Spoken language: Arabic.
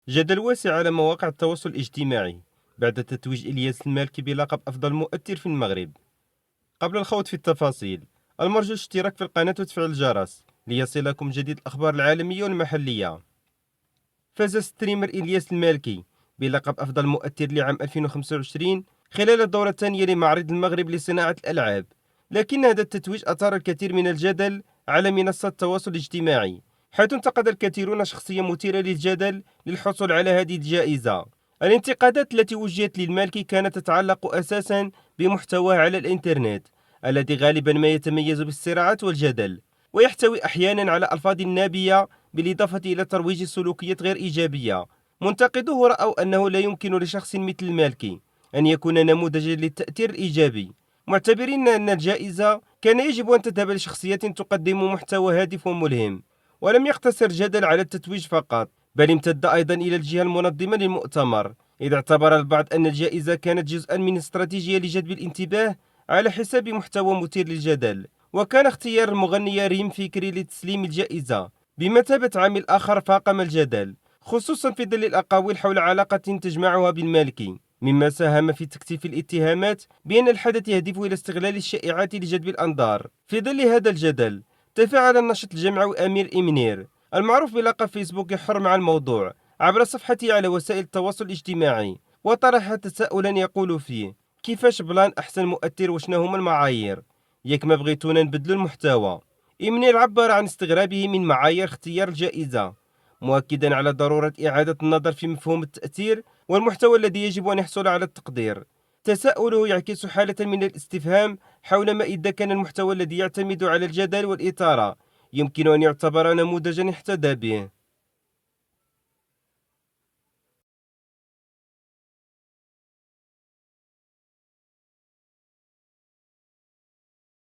جدل واسع على مواقع التواصل الاجتماعي بعد تتويج إلياس المالكي بلقب أفضل مؤثر في المغرب. قبل الخوض في التفاصيل، المرجو الاشتراك في القناة وتفعيل الجرس ليصلكم جديد الأخبار العالمية والمحلية. فاز ستريمر إلياس المالكي بلقب أفضل مؤثر لعام 2025 خلال الدورة الثانية لمعرض المغرب لصناعة الألعاب، لكن هذا التتويج أثار الكثير من الجدل على منصات التواصل الاجتماعي، حيث انتقد الكثيرون شخصية مثيرة للجدل للحصول على هذه الجائزة. الانتقادات التي وجهت للمالكي كانت تتعلق أساسا بمحتواه على الإنترنت، الذي غالبا ما يتميز بالصراعات والجدل، ويحتوي أحيانا على ألفاظ نابية بالإضافة إلى ترويج سلوكيات غير إيجابية. منتقدوه رأوا أنه لا يمكن لشخص مثل المالكي أن يكون نموذجا للتأثير الإيجابي، معتبرين أن الجائزة كان يجب أن تذهب لشخصيات تقدم محتوى هادف وملهم. ولم يقتصر الجدل على التتويج فقط، بل امتد أيضا إلى الجهة المنظمة للمؤتمر، إذ اعتبر البعض أن الجائزة كانت جزءا من استراتيجية لجذب الانتباه على حساب محتوى مثير للجدل. وكان اختيار المغنية ريم فكري لتسليم الجائزة بمثابة عامل آخر فاقم الجدل، خصوصا في ظل الأقاويل حول علاقة تجمعها بالمالكي، مما ساهم في تكثيف الاتهامات بأن الحدث يهدف إلى استغلال الشائعات لجذب الأنظار. في ظل هذا الجدل، تفاعل الناشط الجمعوي أمير إمنير المعروف بلقب فيسبوك حر مع الموضوع عبر صفحته على وسائل التواصل الاجتماعي، وطرح تساؤلا يقول فيه: كيفاش بلان أحسن مؤثر وشنا هما المعايير؟ ياك ما بغيتونا نبدلو المحتوى؟ إمنير عبر عن استغرابه من معايير اختيار الجائزة، مؤكدا على ضرورة إعادة النظر في مفهوم التأثير والمحتوى الذي يجب أن يحصل على التقدير. تساؤله يعكس حالة من الاستفهام حول ما إذا كان المحتوى الذي يعتمد على الجدل والإثارة يمكن أن يعتبر نموذجا يحتذى به.